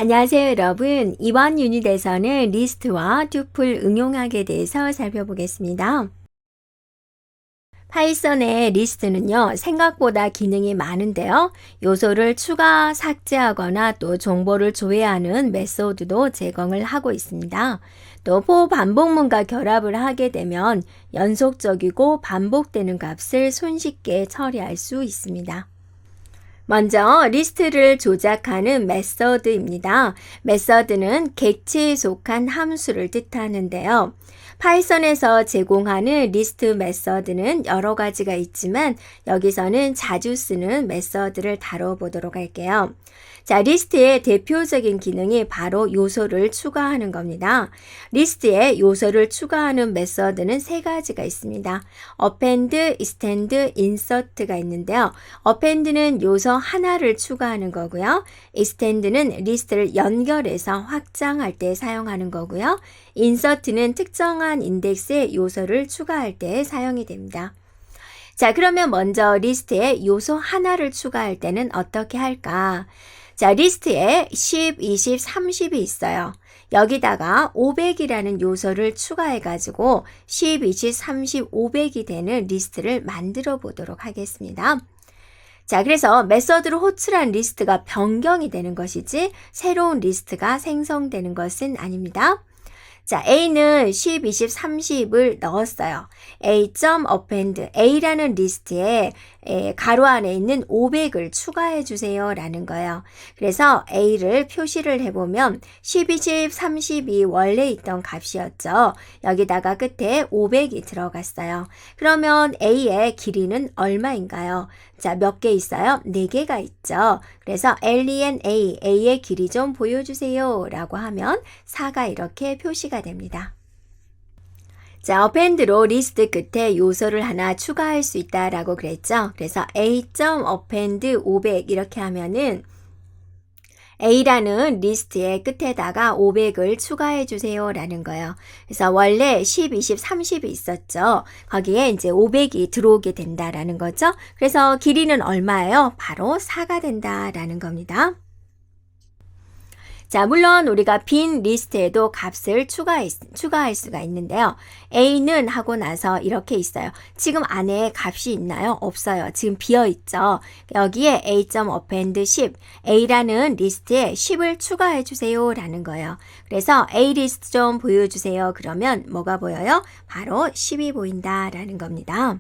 안녕하세요, 여러분. 이번 유닛에서는 리스트와 투플 응용하기에 대해서 살펴보겠습니다. 파이썬의 리스트는요, 생각보다 기능이 많은데요. 요소를 추가, 삭제하거나 또 정보를 조회하는 메소드도 제공을 하고 있습니다. 또 for 반복문과 결합을 하게 되면 연속적이고 반복되는 값을 손쉽게 처리할 수 있습니다. 먼저 리스트를 조작하는 메서드입니다. 메서드는 객체에 속한 함수를 뜻하는데요. 파이썬에서 제공하는 리스트 메서드는 여러 가지가 있지만 여기서는 자주 쓰는 메서드를 다뤄보도록 할게요. 자, 리스트의 대표적인 기능이 바로 요소를 추가하는 겁니다. 리스트에 요소를 추가하는 메서드는 세 가지가 있습니다. append, extend, insert가 있는데요. append는 요소 하나를 추가하는 거고요. extend는 리스트를 연결해서 확장할 때 사용하는 거고요. insert는 특정한 인덱스에 요소를 추가할 때 사용이 됩니다. 자, 그러면 먼저 리스트에 요소 하나를 추가할 때는 어떻게 할까? 자, 리스트에 10, 20, 30이 있어요. 여기다가 500이라는 요소를 추가해가지고 10, 20, 30, 500이 되는 리스트를 만들어 보도록 하겠습니다. 자, 그래서 메서드로 호출한 리스트가 변경이 되는 것이지 새로운 리스트가 생성되는 것은 아닙니다. 자, A는 10, 20, 30을 넣었어요. A.append, A라는 리스트에 가로 안에 있는 500을 추가해 주세요 라는 거예요. 그래서 A를 표시를 해보면 10, 20, 30이 원래 있던 값이었죠. 여기다가 끝에 500이 들어갔어요. 그러면 A의 길이는 얼마인가요? 자, 몇 개 있어요? 4개가 있죠. 그래서 len A, A의 길이 좀 보여주세요 라고 하면 4가 이렇게 표시가 됩니다. 자, append로 리스트 끝에 요소를 하나 추가할 수 있다라고 그랬죠. 그래서 a.append 500 이렇게 하면은 A라는 리스트의 끝에다가 500을 추가해 주세요 라는 거예요. 그래서 원래 10, 20, 30이 있었죠. 거기에 이제 500이 들어오게 된다라는 거죠. 그래서 길이는 얼마예요? 바로 4가 된다라는 겁니다. 자, 물론 우리가 빈 리스트에도 값을 추가할 수가 있는데요. A는 하고 나서 이렇게 있어요. 지금 안에 값이 있나요? 없어요. 지금 비어있죠. 여기에 A.append 10, A라는 리스트에 10을 추가해 주세요 라는 거예요. 그래서 A 리스트 좀 보여주세요. 그러면 뭐가 보여요? 바로 10이 보인다라는 겁니다.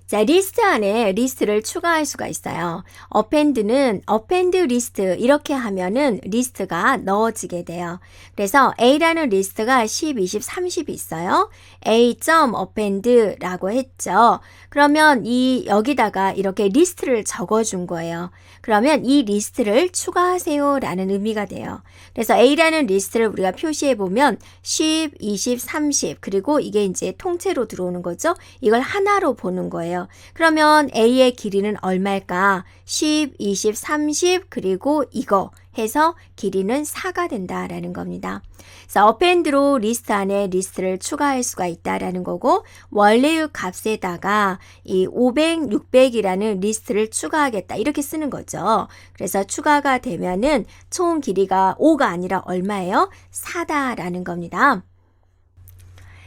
자, 리스트 안에 리스트를 추가할 수가 있어요. append는 append 리스트 이렇게 하면은 리스트가 넣어지게 돼요. 그래서 A라는 리스트가 10, 20, 30이 있어요. A.append라고 했죠. 그러면 여기다가 이렇게 리스트를 적어준 거예요. 그러면 이 리스트를 추가하세요 라는 의미가 돼요. 그래서 A라는 리스트를 우리가 표시해 보면 10, 20, 30 그리고 이게 이제 통째로 들어오는 거죠. 이걸 하나로 보는 거예요. 그러면 A의 길이는 얼마일까? 10, 20, 30 그리고 이거 해서 길이는 4가 된다라는 겁니다. 그래서 append로 리스트 안에 리스트를 추가할 수가 있다라는 거고 원래의 값에다가 이 500, 600이라는 리스트를 추가하겠다 이렇게 쓰는 거죠. 그래서 추가가 되면은 총 길이가 5가 아니라 얼마예요? 4다라는 겁니다.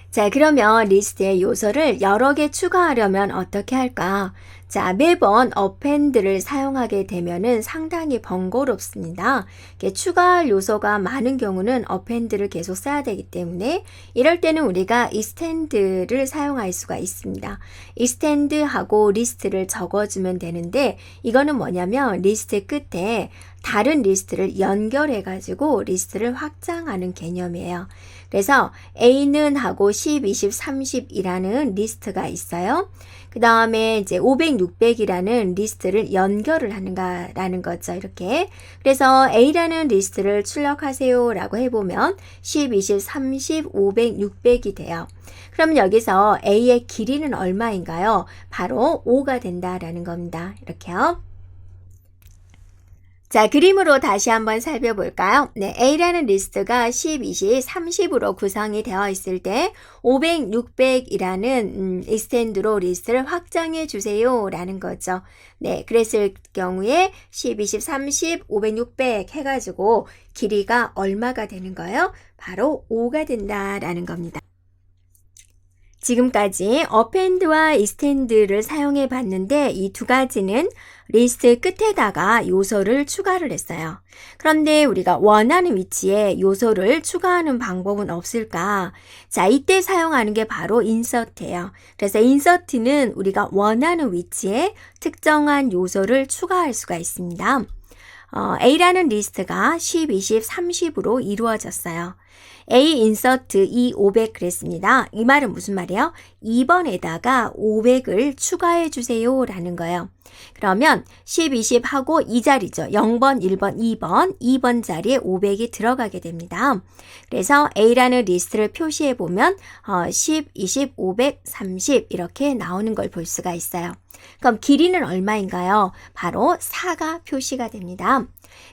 자, 그러면 리스트에 요소를 여러 개 추가하려면 어떻게 할까? 자, 매번 append를 사용하게 되면은 상당히 번거롭습니다. 추가할 요소가 많은 경우는 append를 계속 써야 되기 때문에 이럴 때는 우리가 extend를 사용할 수가 있습니다. extend하고 리스트를 적어주면 되는데 이거는 뭐냐면 리스트 끝에 다른 리스트를 연결해가지고 리스트를 확장하는 개념이에요. 그래서 A는 하고 10, 20, 30이라는 리스트가 있어요. 그 다음에 이제 500, 600이라는 리스트를 연결을 하는가라는 거죠. 이렇게. 그래서 A라는 리스트를 출력하세요 라고 해보면 10, 20, 30, 500, 600이 돼요. 그럼 여기서 A의 길이는 얼마인가요? 바로 5가 된다라는 겁니다. 이렇게요. 자, 그림으로 다시 한번 살펴볼까요? 네, A라는 리스트가 10, 20, 30으로 구성이 되어 있을 때 500, 600이라는 익스텐드로 리스트를 확장해 주세요 라는 거죠. 네, 그랬을 경우에 10, 20, 30, 500, 600 해가지고 길이가 얼마가 되는 거예요? 바로 5가 된다라는 겁니다. 지금까지 어펜드와 익스텐드를 사용해 봤는데 이 두 가지는 리스트 끝에다가 요소를 추가를 했어요. 그런데 우리가 원하는 위치에 요소를 추가하는 방법은 없을까? 자, 이때 사용하는 게 바로 인서트예요. 그래서 인서트는 우리가 원하는 위치에 특정한 요소를 추가할 수가 있습니다. A라는 리스트가 10, 20, 30으로 이루어졌어요. A 인서트 2 500 그랬습니다. 이 말은 무슨 말이에요? 2번에다가 500을 추가해 주세요 라는 거예요. 그러면 10, 20 하고 이 자리죠. 0번, 1번, 2번, 2번 자리에 500이 들어가게 됩니다. 그래서 A라는 리스트를 표시해 보면 10, 20, 500, 30 이렇게 나오는 걸 볼 수가 있어요. 그럼 길이는 얼마인가요? 바로 4가 표시가 됩니다.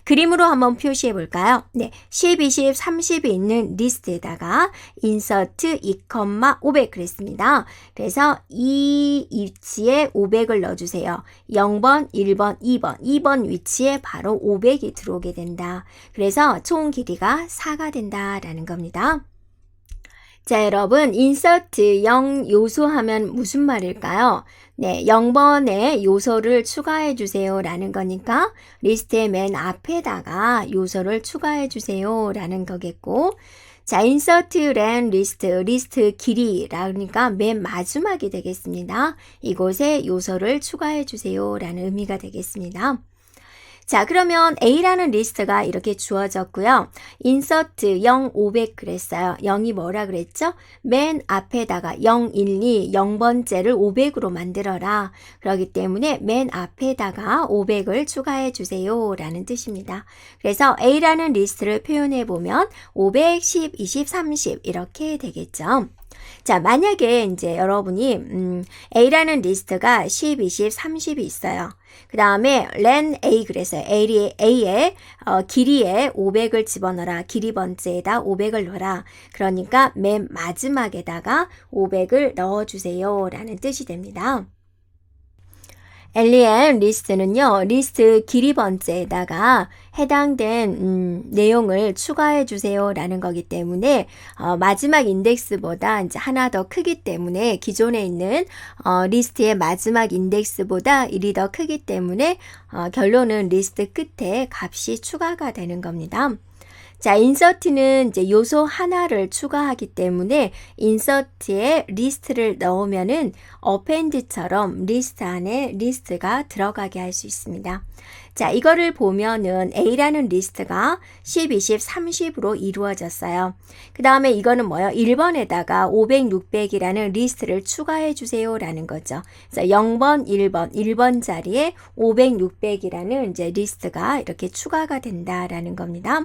그림으로 한번 표시해 볼까요? 네, 10, 20, 30이 있는 리스트에다가 인서트 2, 500 그랬습니다. 그래서 이 위치에 500을 넣어주세요. 0번, 1번, 2번, 2번 위치에 바로 500이 들어오게 된다. 그래서 총 길이가 4가 된다라는 겁니다. 자, 여러분, 인서트 0 요소 하면 무슨 말일까요? 네, 0번에 요소를 추가해 주세요 라는 거니까 리스트의 맨 앞에다가 요소를 추가해 주세요 라는 거겠고, 자, 인서트 len 리스트 길이라니까 맨 마지막이 되겠습니다. 이곳에 요소를 추가해 주세요 라는 의미가 되겠습니다. 자, 그러면 A라는 리스트가 이렇게 주어졌고요. 인서트 0, 500 그랬어요. 0이 뭐라 그랬죠? 맨 앞에다가 0, 1, 2, 0번째를 500으로 만들어라. 그렇기 때문에 맨 앞에다가 500을 추가해 주세요 라는 뜻입니다. 그래서 A라는 리스트를 표현해 보면 500, 10, 20, 30 이렇게 되겠죠. 자, 만약에 이제 여러분이 A라는 리스트가 10, 20, 30이 있어요. 그 다음에 len A 그래서 A의 길이에 500을 집어넣어라. 길이 번째에다 500을 넣어라. 그러니까 맨 마지막에다가 500을 넣어주세요 라는 뜻이 됩니다. len 리스트는요, 리스트 길이 번째에다가 해당된 내용을 추가해 주세요 라는 거기 때문에 마지막 인덱스보다 이제 하나 더 크기 때문에 기존에 있는 리스트의 마지막 인덱스보다 1이 더 크기 때문에 결론은 리스트 끝에 값이 추가가 되는 겁니다. 자, 인서트는 이제 요소 하나를 추가하기 때문에 인서트에 리스트를 넣으면은 어펜드처럼 리스트 안에 리스트가 들어가게 할 수 있습니다. 자, 이거를 보면은 A라는 리스트가 10, 20, 30으로 이루어졌어요. 그 다음에 이거는 뭐예요? 1번에다가 500, 600이라는 리스트를 추가해 주세요 라는 거죠. 그래서 0번, 1번 자리에 500, 600이라는 이제 리스트가 이렇게 추가가 된다라는 겁니다.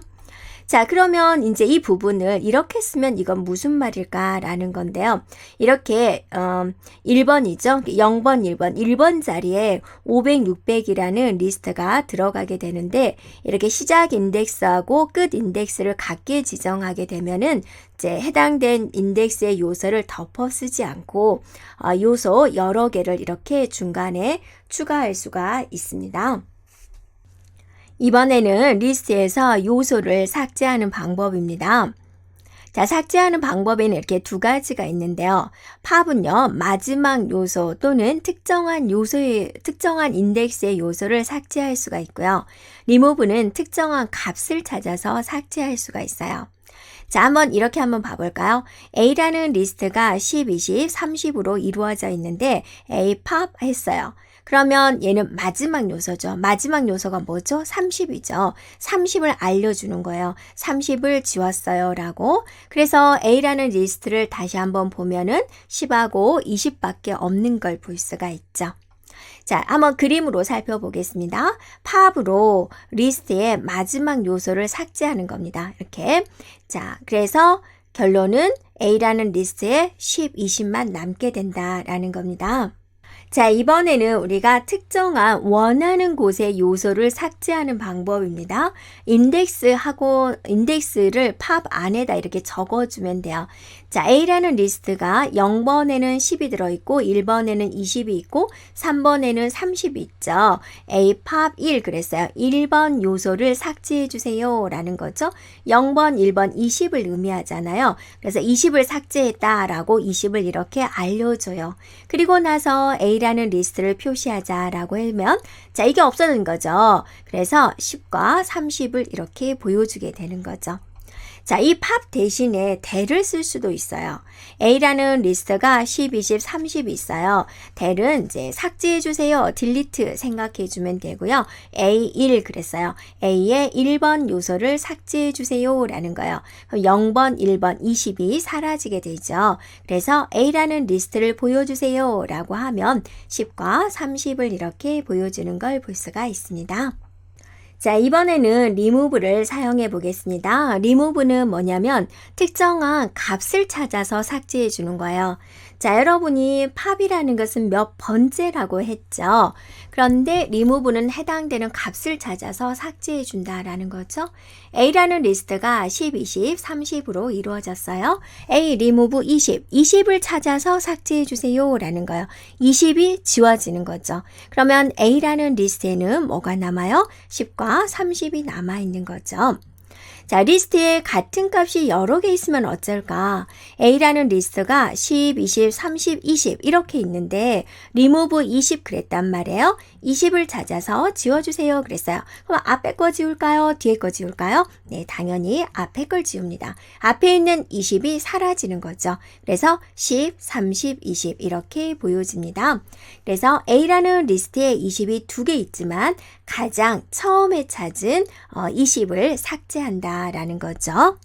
자, 그러면 이제 이 부분을 이렇게 쓰면 이건 무슨 말일까라는 건데요. 이렇게 1번이죠. 0번, 1번 자리에 500, 600이라는 리스트가 들어가게 되는데 이렇게 시작 인덱스하고 끝 인덱스를 같게 지정하게 되면은 이제 해당된 인덱스의 요소를 덮어 쓰지 않고 요소 여러 개를 이렇게 중간에 추가할 수가 있습니다. 이번에는 리스트에서 요소를 삭제하는 방법입니다. 자, 삭제하는 방법에는 이렇게 두 가지가 있는데요. 팝은요, 마지막 요소 또는 특정한 인덱스의 요소를 삭제할 수가 있고요. 리무브는 특정한 값을 찾아서 삭제할 수가 있어요. 자, 이렇게 한번 봐볼까요? A라는 리스트가 10, 20, 30으로 이루어져 있는데 A 팝 했어요. 그러면 얘는 마지막 요소죠. 마지막 요소가 뭐죠? 30이죠. 30을 알려주는 거예요. 30을 지웠어요 라고. 그래서 A라는 리스트를 다시 한번 보면은 10하고 20밖에 없는 걸 볼 수가 있죠. 자, 한번 그림으로 살펴보겠습니다. 팝으로 리스트의 마지막 요소를 삭제하는 겁니다. 이렇게. 자, 그래서 결론은 A라는 리스트에 10, 20만 남게 된다라는 겁니다. 자, 이번에는 우리가 특정한 원하는 곳의 요소를 삭제하는 방법입니다. 인덱스를 팝 안에다 이렇게 적어주면 돼요. 자, A라는 리스트가 0번에는 10이 들어있고 1번에는 20이 있고 3번에는 30이 있죠. A 팝 1 그랬어요. 1번 요소를 삭제해 주세요 라는 거죠. 0번, 1번, 20을 의미하잖아요. 그래서 20을 삭제했다라고 20을 이렇게 알려줘요. 그리고 나서 A라는 리스트를 표시하자라고 하면 자, 이게 없어진 거죠. 그래서 10과 30을 이렇게 보여주게 되는 거죠. 자, 이 팝 대신에 대를 쓸 수도 있어요. A라는 리스트가 10, 20, 30이 있어요. 대는 이제 삭제해 주세요. 딜리트 생각해 주면 되고요. A1 그랬어요. A의 1번 요소를 삭제해 주세요 라는 거예요. 0번, 1번, 20이 사라지게 되죠. 그래서 A라는 리스트를 보여주세요 라고 하면 10과 30을 이렇게 보여주는 걸 볼 수가 있습니다. 자, 이번에는 remove를 사용해 보겠습니다. remove는 뭐냐면 특정한 값을 찾아서 삭제해 주는 거예요. 자, 여러분이 팝이라는 것은 몇 번째라고 했죠. 그런데 remove는 해당되는 값을 찾아서 삭제해 준다라는 거죠. A라는 리스트가 10, 20, 30으로 이루어졌어요. A remove 20, 20을 찾아서 삭제해 주세요 라는 거예요. 20이 지워지는 거죠. 그러면 A라는 리스트에는 뭐가 남아요? 10과 30이 남아있는 거죠. 자, 리스트에 같은 값이 여러 개 있으면 어쩔까? A라는 리스트가 10, 20, 30, 20 이렇게 있는데 remove 20 그랬단 말이에요. 20을 찾아서 지워주세요 그랬어요. 그럼 앞에 거 지울까요? 뒤에 거 지울까요? 네, 당연히 앞에 걸 지웁니다. 앞에 있는 20이 사라지는 거죠. 그래서 10, 30, 20 이렇게 보여집니다. 그래서 A라는 리스트에 20이 두 개 있지만 가장 처음에 찾은 20을 삭제한다라는 거죠.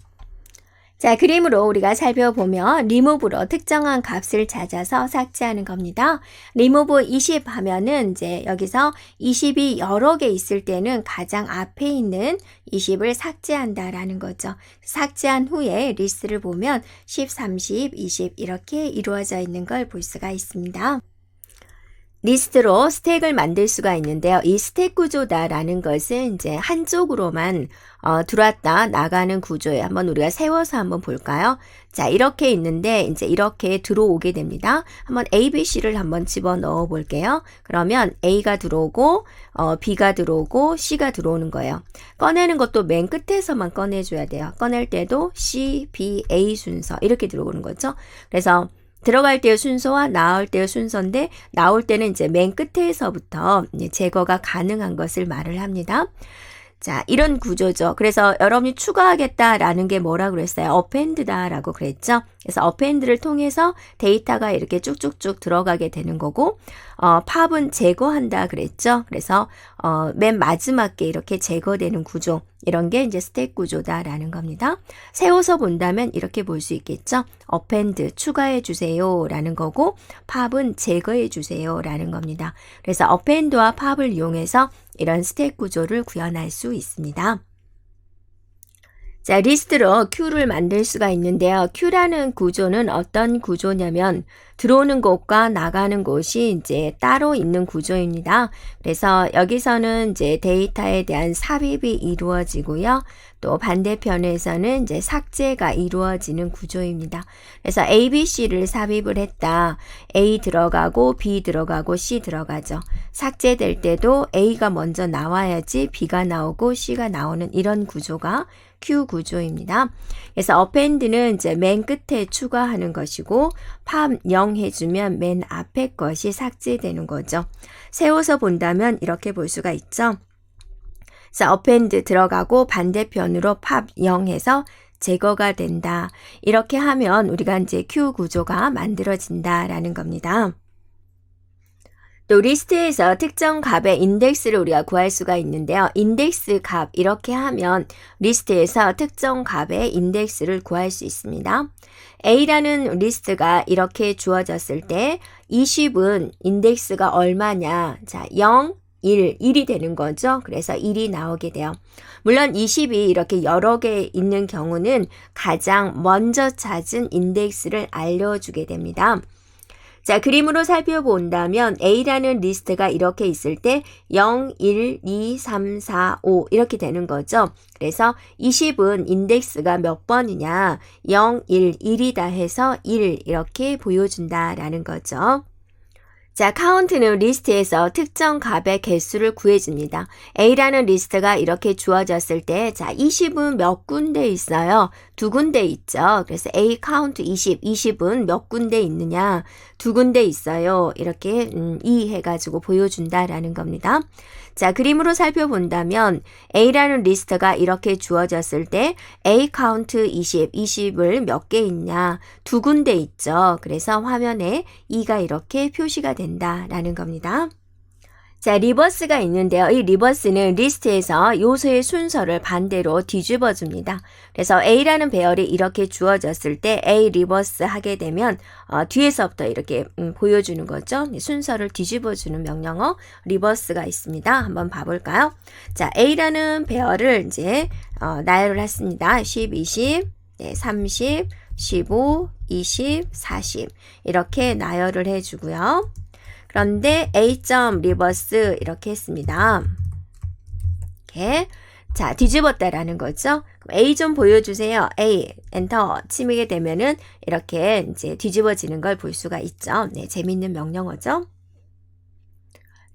자, 그림으로 우리가 살펴보면 remove로 특정한 값을 찾아서 삭제하는 겁니다. remove 20 하면은 이제 여기서 20이 여러 개 있을 때는 가장 앞에 있는 20을 삭제한다라는 거죠. 삭제한 후에 리스트를 보면 10, 30, 20 이렇게 이루어져 있는 걸 볼 수가 있습니다. 리스트로 스택을 만들 수가 있는데요. 이 스택 구조다라는 것은 이제 한쪽으로만 들어왔다 나가는 구조예요. 한번 우리가 세워서 한번 볼까요? 자, 이렇게 있는데 이제 이렇게 들어오게 됩니다. 한번 A, B, C를 한번 집어 넣어 볼게요. 그러면 A가 들어오고 B가 들어오고 C가 들어오는 거예요. 꺼내는 것도 맨 끝에서만 꺼내줘야 돼요. 꺼낼 때도 C, B, A 순서 이렇게 들어오는 거죠. 그래서 들어갈 때의 순서와 나올 때의 순서인데 나올 때는 이제 맨 끝에서부터 제거가 가능한 것을 말을 합니다. 자, 이런 구조죠. 그래서 여러분이 추가하겠다라는 게 뭐라고 그랬어요? append다라고 그랬죠. 그래서 append를 통해서 데이터가 이렇게 쭉쭉쭉 들어가게 되는 거고 팝은 제거한다 그랬죠. 그래서 맨 마지막에 이렇게 제거되는 구조 이런 게 이제 스택 구조다라는 겁니다. 세워서 본다면 이렇게 볼 수 있겠죠. append 추가해 주세요 라는 거고 팝은 제거해 주세요 라는 겁니다. 그래서 append와 팝을 이용해서 이런 스택 구조를 구현할 수 있습니다. 자, 리스트로 Q를 만들 수가 있는데요. Q라는 구조는 어떤 구조냐면 들어오는 곳과 나가는 곳이 이제 따로 있는 구조입니다. 그래서 여기서는 이제 데이터에 대한 삽입이 이루어지고요. 또 반대편에서는 이제 삭제가 이루어지는 구조입니다. 그래서 A, B, C를 삽입을 했다. A 들어가고 B 들어가고 C 들어가죠. 삭제될 때도 A가 먼저 나와야지 B가 나오고 C가 나오는 이런 구조가 Q 구조입니다. 그래서 append는 이제 맨 끝에 추가하는 것이고 팝 0 해주면 맨 앞에 것이 삭제되는 거죠. 세워서 본다면 이렇게 볼 수가 있죠. 그래서 append 들어가고 반대편으로 팝 0 해서 제거가 된다. 이렇게 하면 우리가 이제 Q 구조가 만들어진다라는 겁니다. 또 리스트에서 특정 값의 인덱스를 우리가 구할 수가 있는데요. 인덱스 값 이렇게 하면 리스트에서 특정 값의 인덱스를 구할 수 있습니다. A라는 리스트가 이렇게 주어졌을 때 20은 인덱스가 얼마냐? 자, 0, 1이 되는 거죠. 그래서 1이 나오게 돼요. 물론 20이 이렇게 여러 개 있는 경우는 가장 먼저 찾은 인덱스를 알려주게 됩니다. 자, 그림으로 살펴본다면 A라는 리스트가 이렇게 있을 때 0, 1, 2, 3, 4, 5 이렇게 되는 거죠. 그래서 20은 인덱스가 몇 번이냐? 0, 1, 1이다 해서 1 이렇게 보여준다라는 거죠. 자, 카운트는 리스트에서 특정 값의 개수를 구해줍니다. A라는 리스트가 이렇게 주어졌을 때, 자, 20은 몇 군데 있어요? 두 군데 있죠. 그래서 A 카운트 20은 몇 군데 있느냐? 두 군데 있어요. 이렇게 해가지고 보여준다라는 겁니다. 자, 그림으로 살펴본다면 A라는 리스트가 이렇게 주어졌을 때 A 카운트 20을 몇 개 있냐? 두 군데 있죠. 그래서 화면에 2가 이렇게 표시가 된다라는 겁니다. 자, 리버스가 있는데요. 이 리버스는 리스트에서 요소의 순서를 반대로 뒤집어 줍니다. 그래서 A라는 배열이 이렇게 주어졌을 때 A 리버스 하게 되면 뒤에서부터 이렇게 보여주는 거죠. 순서를 뒤집어 주는 명령어 리버스가 있습니다. 한번 봐볼까요? 자, A라는 배열을 이제 나열을 했습니다. 10, 20, 30, 15, 20, 40 이렇게 나열을 해주고요. 그런데 A.리버스 이렇게 했습니다. 이렇게 자, 뒤집었다라는 거죠. A 좀 보여주세요. A 엔터 치게 되면은 이렇게 이제 뒤집어지는 걸 볼 수가 있죠. 네, 재밌는 명령어죠.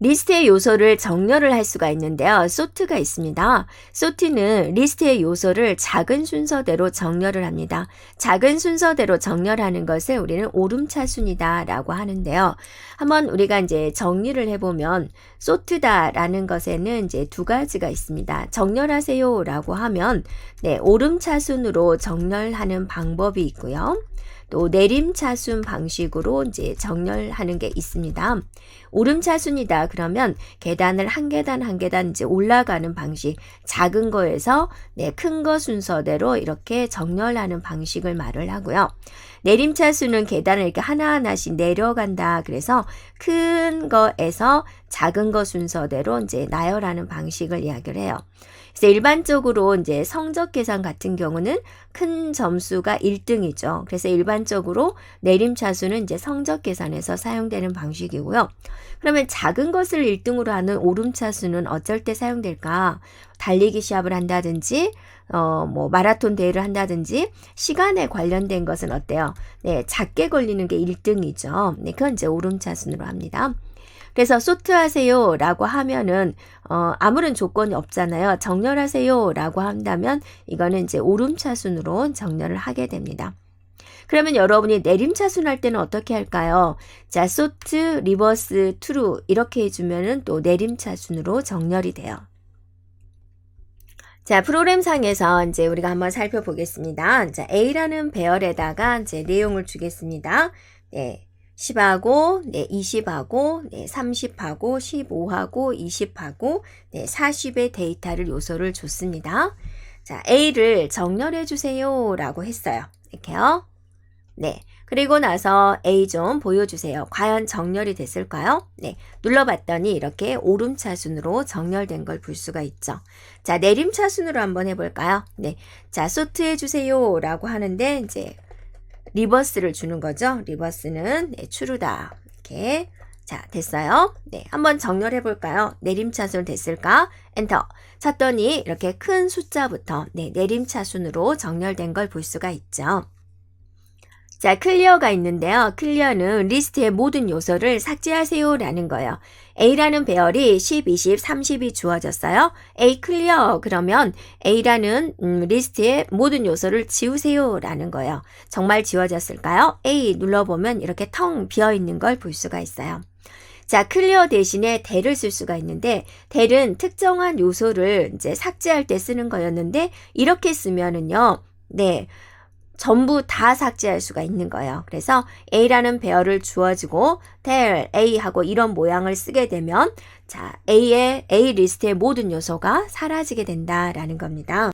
리스트의 요소를 정렬을 할 수가 있는데요. 소트가 있습니다. 소트는 리스트의 요소를 작은 순서대로 정렬을 합니다. 작은 순서대로 정렬하는 것을 우리는 오름차순이다 라고 하는데요. 한번 우리가 이제 정리를 해보면 소트다라는 것에는 이제 두 가지가 있습니다. 정렬하세요 라고 하면 네, 오름차순으로 정렬하는 방법이 있고요. 또 내림차순 방식으로 이제 정렬하는 게 있습니다. 오름차순이다 그러면 계단을 한 계단 한 계단 이제 올라가는 방식, 작은 거에서 네, 큰 거 순서대로 이렇게 정렬하는 방식을 말을 하고요. 내림차순은 계단을 이렇게 하나하나씩 내려간다. 그래서 큰 거에서 작은 거 순서대로 이제 나열하는 방식을 이야기를 해요. 그래서 일반적으로 이제 성적 계산 같은 경우는 큰 점수가 1등이죠. 그래서 일반적으로 내림차순은 이제 성적 계산에서 사용되는 방식이고요. 그러면 작은 것을 1등으로 하는 오름차순은 어쩔 때 사용될까? 달리기 시합을 한다든지 뭐 마라톤 대회를 한다든지 시간에 관련된 것은 어때요? 네, 작게 걸리는 게 1등이죠. 네, 그건 이제 오름차순으로 합니다. 그래서 소트하세요 라고 하면은 아무런 조건이 없잖아요. 정렬하세요 라고 한다면 이거는 이제 오름차순으로 정렬을 하게 됩니다. 그러면 여러분이 내림차순 할 때는 어떻게 할까요? 자, 소트, 리버스, 트루 이렇게 해주면은 또 내림차순으로 정렬이 돼요. 자, 프로그램상에서 이제 우리가 한번 살펴보겠습니다. 자, A라는 배열에다가 이제 내용을 주겠습니다. 네. 10하고, 네, 20하고, 네, 30하고, 15하고, 20하고, 네, 40의 데이터를 요소를 줬습니다. 자, A를 정렬해 주세요 라고 했어요. 이렇게요. 네. 그리고 나서 A 좀 보여주세요. 과연 정렬이 됐을까요? 네. 눌러봤더니 이렇게 오름차순으로 정렬된 걸 볼 수가 있죠. 자, 내림차순으로 한번 해볼까요? 네. 자, 소트해 주세요 라고 하는데 이제 리버스를 주는 거죠. 리버스는 네, 추루다. 이렇게 자, 됐어요. 네, 한번 정렬해 볼까요? 내림차순 됐을까? 엔터. 쳤더니 이렇게 큰 숫자부터 네, 내림차순으로 정렬된 걸 볼 수가 있죠. 자, 클리어가 있는데요. 클리어는 리스트의 모든 요소를 삭제하세요 라는 거예요. A라는 배열이 10, 20, 30이 주어졌어요. A 클리어 그러면 A라는 리스트의 모든 요소를 지우세요 라는 거예요. 정말 지워졌을까요? A 눌러보면 이렇게 텅 비어있는 걸 볼 수가 있어요. 자, 클리어 대신에 대를 쓸 수가 있는데 대는 특정한 요소를 이제 삭제할 때 쓰는 거였는데 이렇게 쓰면은요. 네. 전부 다 삭제할 수가 있는 거예요. 그래서 A라는 배열을 주어지고 tel A하고 이런 모양을 쓰게 되면 자, A 리스트의 모든 요소가 사라지게 된다라는 겁니다.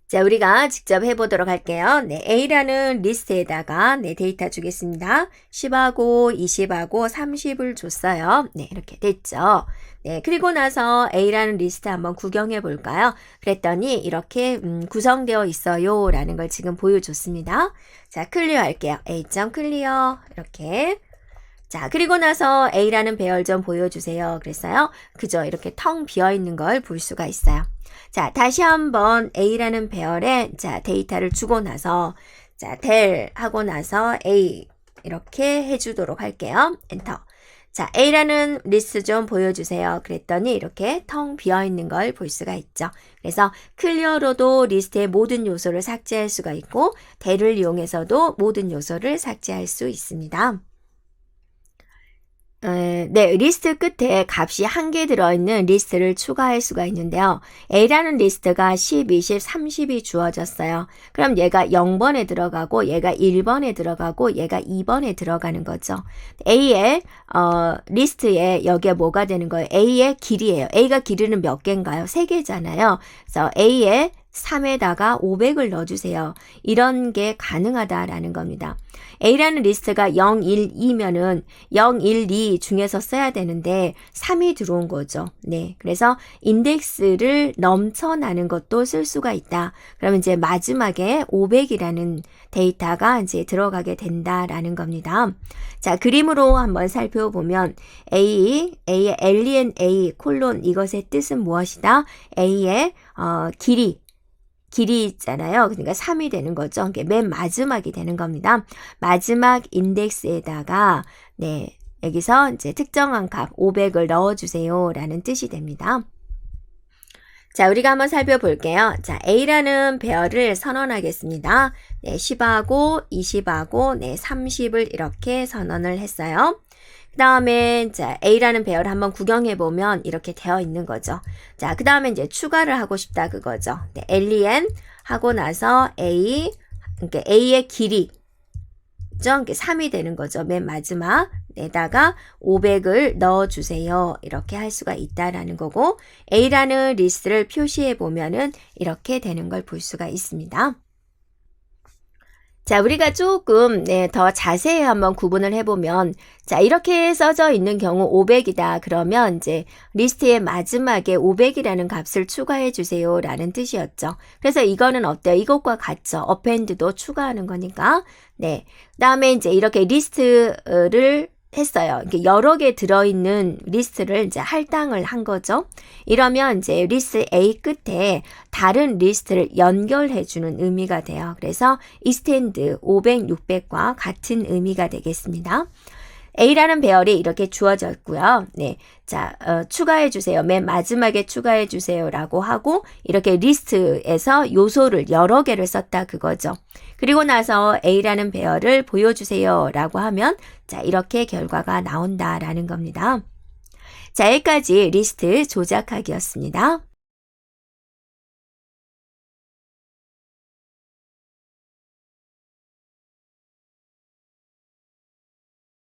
자, 우리가 직접 해보도록 할게요. 네, A라는 리스트에다가 네, 데이터 주겠습니다. 10하고 20하고 30을 줬어요. 네, 이렇게 됐죠. 네, 그리고 나서 A라는 리스트 한번 구경해 볼까요? 그랬더니 이렇게 구성되어 있어요 라는 걸 지금 보여줬습니다. 자, 클리어 할게요. A.클리어 이렇게. 자, 그리고 나서 A라는 배열 좀 보여주세요. 그랬어요. 그죠? 이렇게 텅 비어 있는 걸 볼 수가 있어요. 자, 다시 한번 A라는 배열에 자, 데이터를 주고 나서 자, del 하고 나서 A 이렇게 해주도록 할게요. 엔터. 자, A라는 리스트 좀 보여주세요. 그랬더니 이렇게 텅 비어 있는 걸 볼 수가 있죠. 그래서 클리어로도 리스트의 모든 요소를 삭제할 수가 있고 del을 이용해서도 모든 요소를 삭제할 수 있습니다. 네, 리스트 끝에 값이 한 개 들어있는 리스트를 추가할 수가 있는데요. A라는 리스트가 10, 20, 30이 주어졌어요. 그럼 얘가 0번에 들어가고 얘가 1번에 들어가고 얘가 2번에 들어가는 거죠. A의 리스트에 여기에 뭐가 되는 거예요? A의 길이에요. A가 길이는 몇 개인가요? 3개잖아요. 그래서 A의 3에다가 500을 넣어주세요. 이런 게 가능하다라는 겁니다. A라는 리스트가 0, 1, 2면은 0, 1, 2 중에서 써야 되는데 3이 들어온 거죠. 네. 그래서 인덱스를 넘쳐나는 것도 쓸 수가 있다. 그러면 이제 마지막에 500이라는 데이터가 이제 들어가게 된다라는 겁니다. 자, 그림으로 한번 살펴보면 A의 LEN 콜론 이것의 뜻은 무엇이다? A의 길이 있잖아요. 그러니까 3이 되는 거죠. 맨 마지막이 되는 겁니다. 마지막 인덱스에다가 네, 여기서 이제 특정한 값 500을 넣어주세요 라는 뜻이 됩니다. 자, 우리가 한번 살펴볼게요. 자, A라는 배열을 선언하겠습니다. 네, 10하고 20하고 네, 30을 이렇게 선언을 했어요. 그 다음에 자, A라는 배열을 한번 구경해 보면 이렇게 되어 있는 거죠. 자, 그 다음에 이제 추가를 하고 싶다 그거죠. 네, len 하고 나서 A, 그러니까 A의 길이 이렇게 3이 되는 거죠. 맨 마지막에다가 500을 넣어주세요. 이렇게 할 수가 있다라는 거고 A라는 리스트를 표시해 보면은 이렇게 되는 걸 볼 수가 있습니다. 자, 우리가 조금 더 자세히 한번 구분을 해보면 자, 이렇게 써져 있는 경우 500이다. 그러면 이제 리스트의 마지막에 500이라는 값을 추가해 주세요 라는 뜻이었죠. 그래서 이거는 어때요? 이것과 같죠. append도 추가하는 거니까. 네. 그다음에 이제 이렇게 리스트를 했어요. 여러 개 들어있는 리스트를 이제 할당을 한 거죠. 이러면 이제 리스트 A 끝에 다른 리스트를 연결해주는 의미가 돼요. 그래서 extend 500, 600과 같은 의미가 되겠습니다. A라는 배열이 이렇게 주어졌고요. 네. 자, 추가해 주세요. 맨 마지막에 추가해 주세요 라고 하고 이렇게 리스트에서 요소를 여러 개를 썼다 그거죠. 그리고 나서 A라는 배열을 보여주세요 라고 하면 자, 이렇게 결과가 나온다라는 겁니다. 자, 여기까지 리스트 조작하기였습니다.